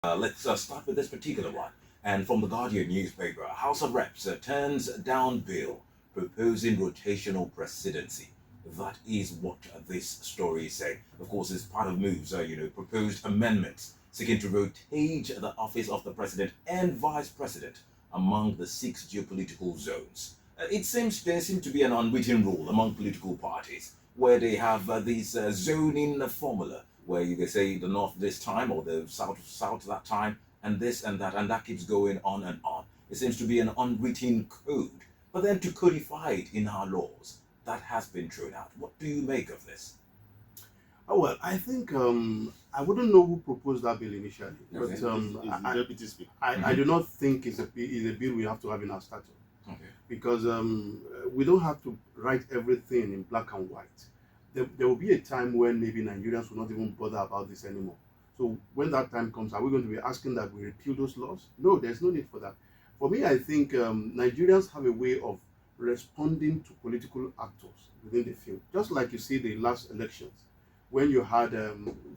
Let's start with this particular one. And from the Guardian newspaper, House of Reps turns down bill proposing rotational presidency. That is what this story is saying. Of course, it's part of moves, proposed amendments seeking to rotate the office of the president and vice president among the six geopolitical zones. It seems there seems to be an unwritten rule among political parties where they have this zoning formula where they say the north this time or the south that time, and this and that keeps going on and on. It seems to be an unwritten code. But then to codify it in our laws, that has been thrown out. What do you make of this? Oh, well, I think I wouldn't know who proposed that bill initially, Okay. but Is the deputy speaker. I do not think it's a bill we have to have in our statute, Okay. because we don't have to write everything in black and white. There will be a time when maybe Nigerians will not even bother about this anymore. So when that time comes, are we going to be asking that we repeal those laws? No, there's no need for that. For me, I think Nigerians have a way of responding to political actors within the field. Just like you see the last elections, when you had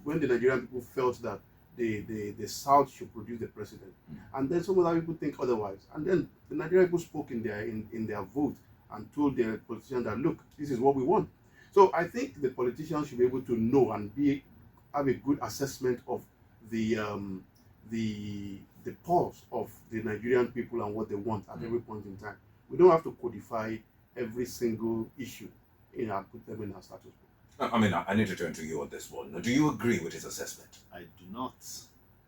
when the Nigerian people felt that the South should produce the president, and then some other people think otherwise, and then the Nigerian people spoke in their vote and told their politicians that, look, this is what we want. So I think the politicians should be able to know and have a good assessment of the pulse of the Nigerian people and what they want at every point in time. We don't have to codify every single issue put them in our status book. I mean, I need to turn to you on this one. Do you agree with his assessment? I do not.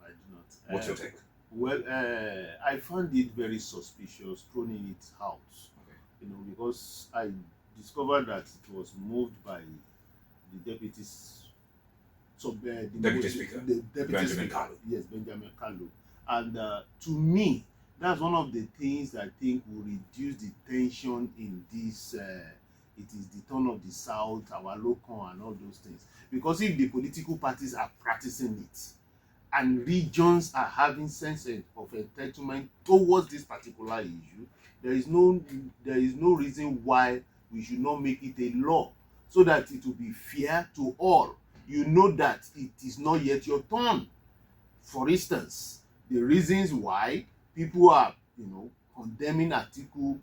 I do not. What's your take? Well, I found it very suspicious throwing it out. Okay. Because I discovered that it was moved by the deputies. Deputy Speaker, the deputy Benjamin speaker, Kalu. yes, Benjamin Kalu. And to me, that's one of the things I think will reduce the tension in this. It is the turn of the South, our local, and all those things. Because if the political parties are practicing it, and regions are having sense of entitlement towards this particular issue, there is no reason why we should not make it a law, so that it will be fair to all. You know that it is not yet your turn. For instance, the reasons why people are, condemning Atiku,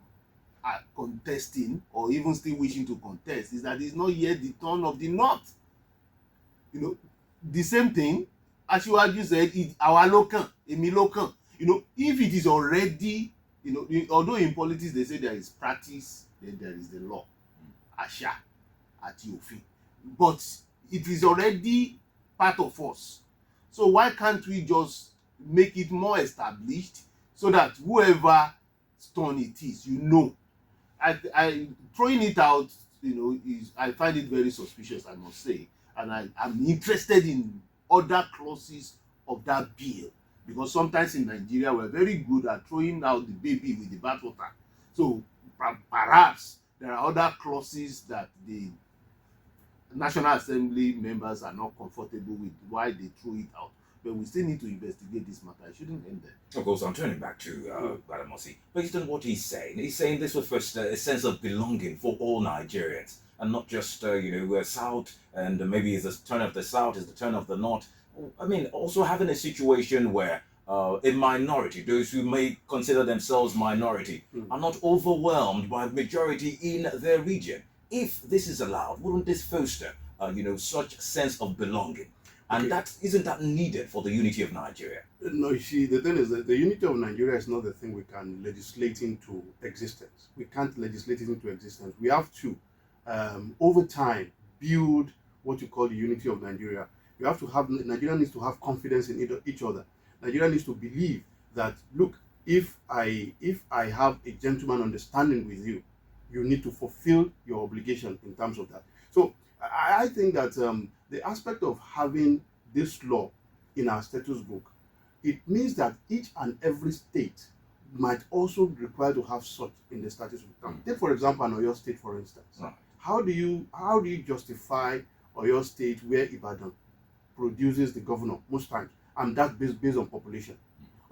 contesting, or even still wishing to contest, is that it's not yet the turn of the North. The same thing, as you said, it's our local, emi local. If it is already, although in politics they say there is practice, then there is the law, àṣà àti òfin. But it is already part of us. So why can't we just make it more established so that whoever turn it is, I throwing it out, I find it very suspicious, I must say. And I'm interested in other clauses of that bill, because sometimes in Nigeria we're very good at throwing out the baby with the bathwater. So perhaps there are other clauses that the National Assembly members are not comfortable with, why they throw it out. But we still need to investigate this matter. It shouldn't end there. Of course, I'm turning back to Badamosi. Based on what he's saying this was first a sense of belonging for all Nigerians, and not just South, and maybe it's the turn of the South, is the turn of the North. I mean, also having a situation where a minority, those who may consider themselves minority, are not overwhelmed by majority in their region. If this is allowed, wouldn't this foster, such sense of belonging? And isn't that needed for the unity of Nigeria? No, you see, the thing is that the unity of Nigeria is not the thing we can legislate into existence. We can't legislate it into existence. We have to, over time, build what you call the unity of Nigeria. Nigeria needs to have confidence in each other. Nigeria needs to believe that, look, if I have a gentleman understanding with you, you need to fulfill your obligation in terms of that. So I think that the aspect of having this law in our status book, it means that each and every state might also be required to have such in the status book. Take, for example, an Oyo State, for instance. Right. How do you justify Oyo State where Ibadan produces the governor most times, and that's based on population?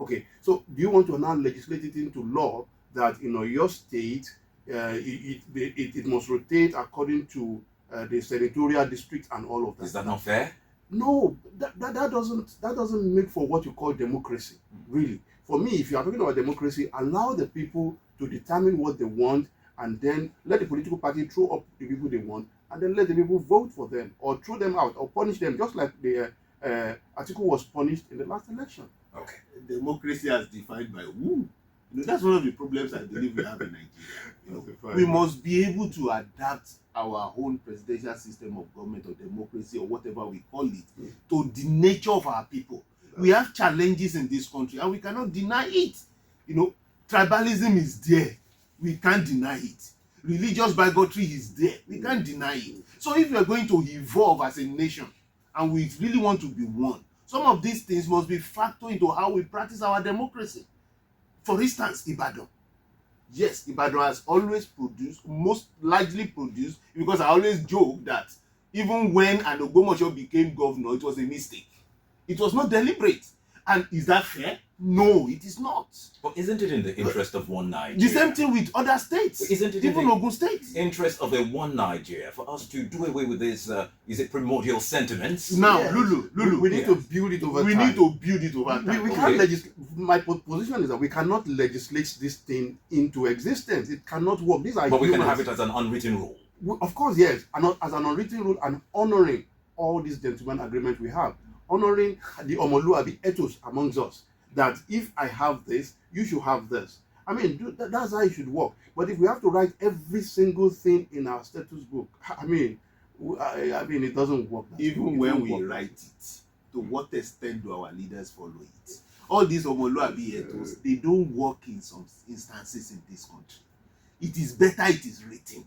Okay, so do you want to now legislate it into law that in Oyo State it must rotate according to the senatorial district and all of that? Is that not fair? No, that doesn't make for what you call democracy, really. For me, if you are talking about democracy, allow the people to determine what they want, and then let the political party throw up the people they want, and then let the people vote for them, or throw them out, or punish them, just like the Atiku was punished in the last election. Okay. Democracy as defined by who? That's one of the problems I believe we have in Nigeria. Fine. We must be able to adapt our own presidential system of government or democracy or whatever we call it to the nature of our people. We have challenges in this country and we cannot deny it. Tribalism is there. We can't deny it. Religious bigotry is there. We can't deny it. So if we are going to evolve as a nation and we really want to be one, some of these things must be factored into how we practice our democracy. For instance, Ibadan. Yes, Ibadan has always produced, most largely produced, because I always joke that even when an Ogbomoso became governor, it was a mistake. It was not deliberate. And is that fair? No, it is not. But isn't it in the interest of one Nigeria? The same thing with other states. Isn't it even in the Ogun State? interest of a one Nigeria for us to do away with this, is it primordial sentiments? Now, Yes. Lulu, We need to build it over we time. need to build it over time. We can't legislate. My position is that we cannot legislate this thing into existence. It cannot work. These are But we can humans. have it as an unwritten rule. Of course, yes, and as an unwritten rule, and honoring all these gentlemen agreements we have, honoring the Omoluabi ethos amongst us, that if I have this, you should have this. I mean, that's how it should work. But if we have to write every single thing in our status book, I mean, it doesn't work. Even when we write it, to what extent do our leaders follow it? All these Omoluabi ethos, they don't work in some instances in this country. It is better it is written.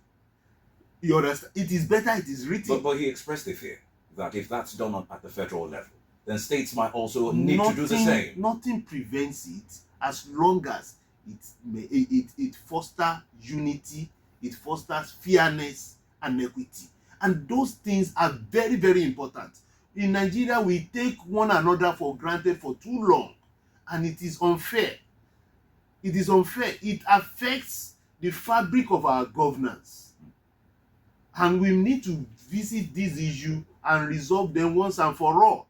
You understand? It is better it is written. But he expressed the fear that if that's done at the federal level, then states might also need to do the same. Nothing prevents it as long as it fosters unity, it fosters fairness and equity. And those things are very, very important. In Nigeria, we take one another for granted for too long, and it is unfair. It is unfair. It affects the fabric of our governance. And we need to visit this issue and resolve them once and for all.